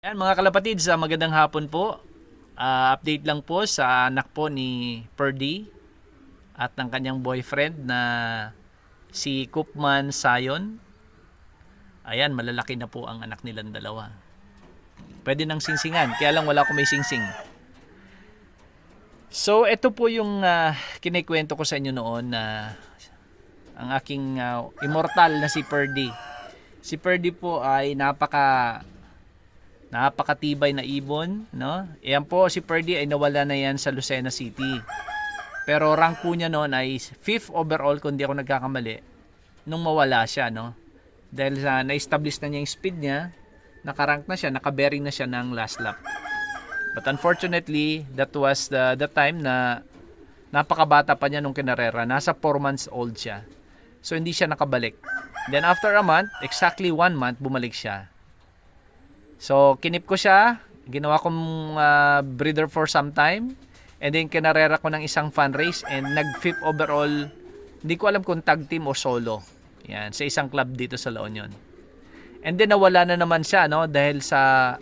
Yan mga kalapatids, magandang hapon po. Update lang po sa anak po ni Purdy at ng kanyang boyfriend na si Koopman Sayon. Ayan, malalaki na po ang anak nilang dalawa. Pwede nang singsingan, kaya lang wala akong may singsing. So, ito po yung kinikwento ko sa inyo noon na ang aking immortal na si Purdy. Si Purdy po ay napakatibay na ibon, no? Ayan po, si Purdy ay nawala na yan sa Lucena City. Pero rank po niya noon ay 5th overall kung di ako nagkakamali nung mawala siya, no? Dahil na-establish na niya yung speed niya, nakarank na siya, nakabearing na siya ng last lap. But unfortunately, that was the time na napakabata pa niya nung kinarera. Nasa 4 months old siya. So hindi siya nakabalik. Then after a month, exactly 1 month, bumalik siya. So, kinip ko siya. Ginawa kong breeder for some time. And then, kinarera ko ng isang fun race. And nag-5th overall. Hindi ko alam kung tag team o solo. Yan, sa isang club dito sa La Union. And then, nawala na naman siya, no? Dahil sa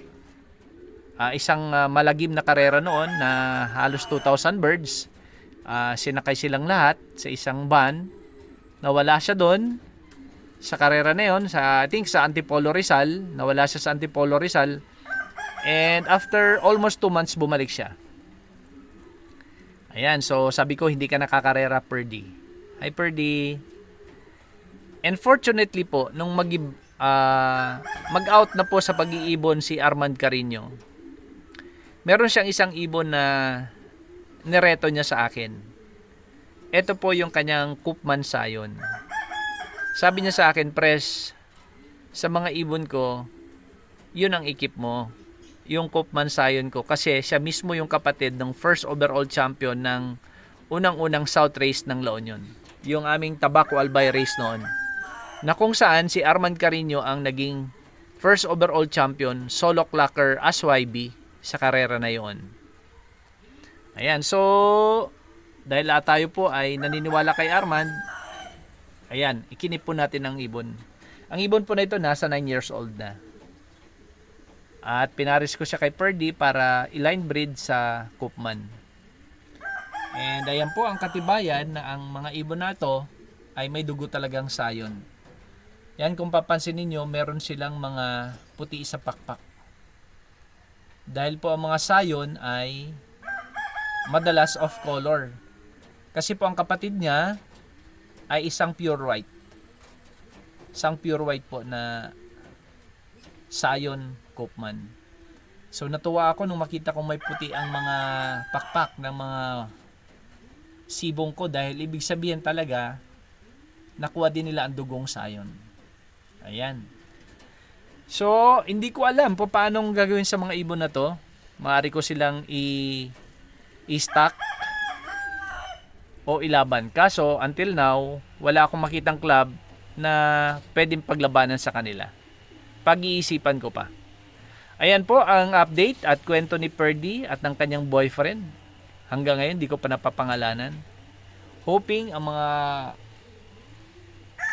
isang malagim na karera noon na halos 2,000 birds. Sinakay silang lahat sa isang van. Nawala siya doon. Sa karera na yun, I think sa Antipolo Rizal, nawala siya sa Antipolo Rizal. And after almost 2 months, bumalik siya. Ayan, so sabi ko, hindi ka nakakarera, Purdy. Hi, Purdy. And fortunately po, nung mag-out na po sa pag-iibon si Armand Carino, meron siyang isang ibon na nireto niya sa akin. Ito po yung kanyang Koopman Sayon. Sabi niya sa akin, Pres, sa mga ibon ko, yun ang ikip mo. Yung Koopman Sayon ko. Kasi siya mismo yung kapatid ng first overall champion ng unang-unang South Race ng La Union. Yung aming Tabaco Albay race noon. Na kung saan si Armand Carino ang naging first overall champion, solo clocker SYB sa karera na yon. Ayan, so dahil tayo po ay naniniwala kay Armand, ayan, ikinip po natin ang ibon. Ang ibon po na ito nasa 9 years old na. At pinaris ko siya kay Purdy para i-line breed sa Koopman. And ayan po ang katibayan na ang mga ibon na ito ay may dugo talagang sayon. Yan, kung papansin ninyo, meron silang mga puti sa pakpak. Dahil po ang mga sayon ay madalas off color. Kasi po ang kapatid niya ay isang pure white. Isang pure white po na Sayon Koopman. So natuwa ako nung makita kong may puti ang mga pakpak ng mga sibong ko, dahil ibig sabihin talaga nakuha din nila ang dugong Sayon. Ayan. So hindi ko alam po paano gagawin sa mga ibon na to. Maaari ko silang i-stock o ilaban. Kaso, until now, wala akong makitang club na pwedeng paglabanan sa kanila. Pag-iisipan ko pa. Ayan po ang update at kwento ni Purdy at ng kanyang boyfriend. Hanggang ngayon, di ko pa napapangalanan. Hoping ang mga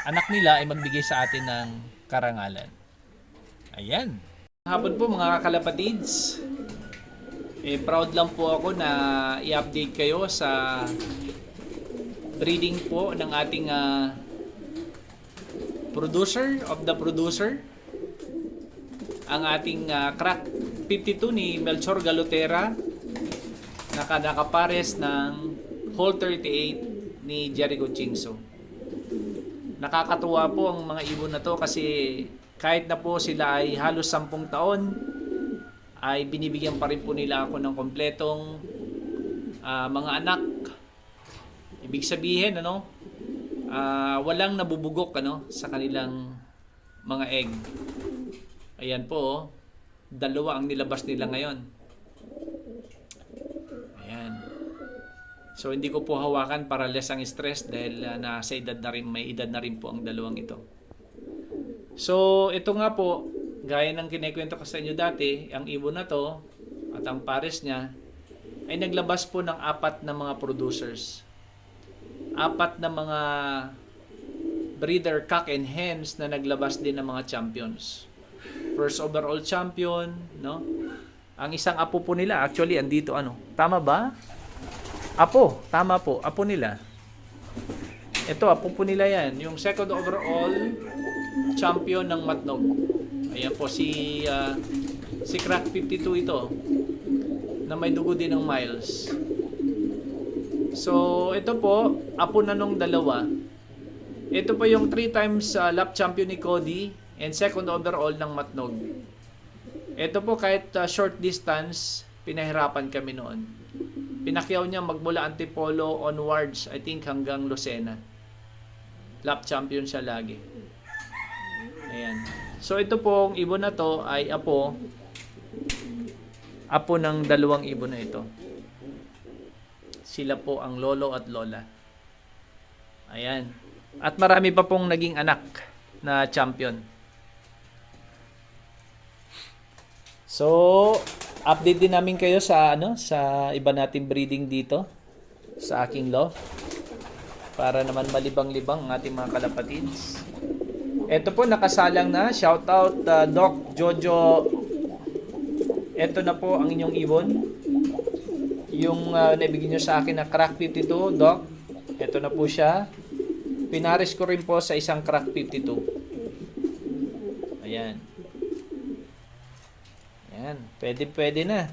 anak nila ay magbigay sa atin ng karangalan. Ayan. Hapon po mga kalapatids. Proud lang po ako na i-update kayo sa breeding po ng ating producer of the producer, ang ating crack 52 ni Melchor Galotera, nakapares ng Hall 38 ni Jericho Chingso. Nakakatuwa po ang mga ibon na to kasi kahit na po sila ay halos 10 taon, ay binibigyan pa rin po nila ako ng kompletong mga anak. Ibig sabihin, walang nabubugok sa kanilang mga egg. Ayan po, 2 ang nilabas nila ngayon. Ayan. So hindi ko po hawakan para less ang stress dahil nasa edad na rin, may edad na rin po ang 2 ito. So ito nga po, gaya ng kinikwento ko sa inyo dati, ang ibon na to at ang pares niya ay naglabas po ng 4 na mga producers. 4 na mga breeder cock and hens na naglabas din ng mga champions. First overall champion, no? Ang isang apo po nila, actually, andito, ano? Tama ba? Apo, tama po. Apo nila. Ito, apo po nila yan. Yung second overall champion ng Matnog. Ayan po, si Crack 52 ito. Na may dugo din ng miles. So, ito po, apo na nung dalawa. Ito po yung 3 times lap champion ni Cody and second overall ng Matnog. Ito po kahit short distance, pinahirapan kami noon. Pinakyaw niya magmula Antipolo onwards, I think hanggang Lucena. Lap champion siya lagi. Ayan. So ito pong ibon na to ay apo ng dalawang ibon na ito. Sila po ang lolo at lola. Ayan. At marami pa pong naging anak na champion. So, update din namin kayo sa sa iba nating breeding dito sa aking loft para naman malibang-libang ang ating mga kalapatids. Ito po nakasalang na, shout out Doc Jojo. Ito na po ang inyong ibon. Yung nabigyan nyo sa akin na Crack 52, Doc. Ito na po siya. Pinaris ko rin po sa isang Crack 52. Ayan. Ayan, pwede na.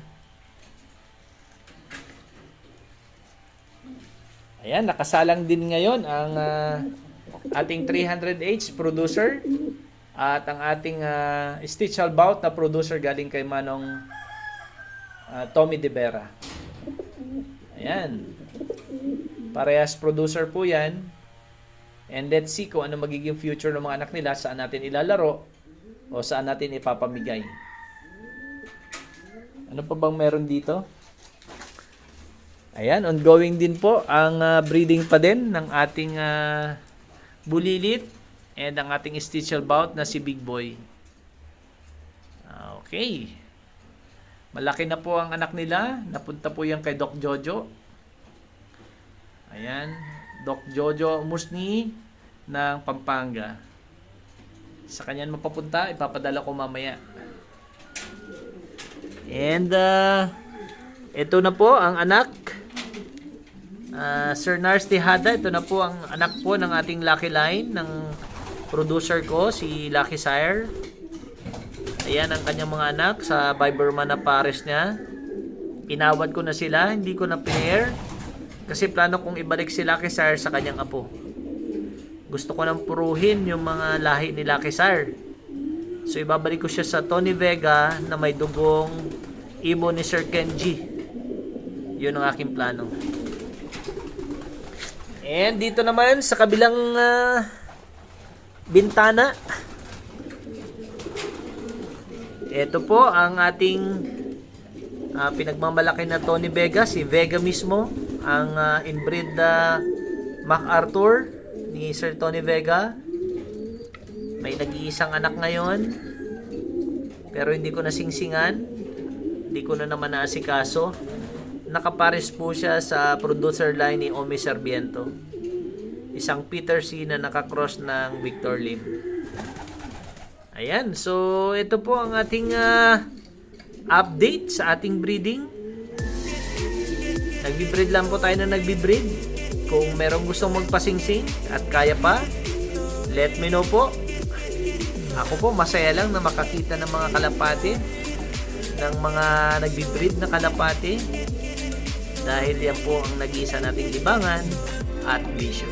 Ayan, nakasalang din ngayon ang ating 300H producer at ang ating Stitch Albout na producer galing kay Manong Tommy De Vera. Ayan. Parehas producer po yan. And let's see kung ano magiging future ng mga anak nila, saan natin ilalaro o saan natin ipapamigay. Ano pa bang meron dito? Ayan, ongoing din po ang breeding pa din ng ating bulilit and ang ating Stitch Albout na si Big Boy. Okay. Malaki na po ang anak nila. Napunta po yan kay Doc Jojo. Ayan. Doc Jojo Musni ng Pampanga. Sa kanyan mapapunta, ipapadala ko mamaya. And ito na po ang anak. Sir Nars Tejada, ito na po ang anak po ng ating Lucky Line ng producer ko, si Lucky Sire. Ayan ang kanyang mga anak sa Biberman na pares niya. Inawad ko na sila, hindi ko na pair. Kasi plano kong ibalik si Lucky Sire sa kanyang apo. Gusto ko nang puruhin yung mga lahi ni Lucky Sire. So ibabalik ko siya sa Tony Vega na may dugong ibon ni Sir Kenji. Yun ang aking plano. And dito naman sa kabilang bintana, ito po ang ating pinagmamalaki na Tony Vega, si Vega mismo, ang inbreed MacArthur ni Sir Tony Vega. May nag-iisang anak ngayon, pero hindi ko nasingsingan, hindi ko na naman naasikaso. Nakapares po siya sa producer line ni Omi Sarmiento, isang Peter C na nakakross ng Victor Lim. Ayan, so ito po ang ating update sa ating breeding. Nagbi-breed lang po tayo na nagbi-breed. Kung merong gustong magpasingsing at kaya pa, let me know po. Ako po masaya lang na makakita ng mga kalapati, ng mga nagbi-breed na kalapati, dahil yan po ang nag-iisa nating libangan at bisyo.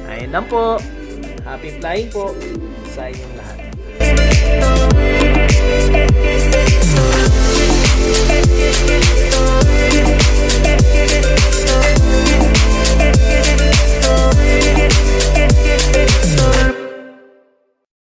Ayun lang po. Happy flying po sa inyong lahat.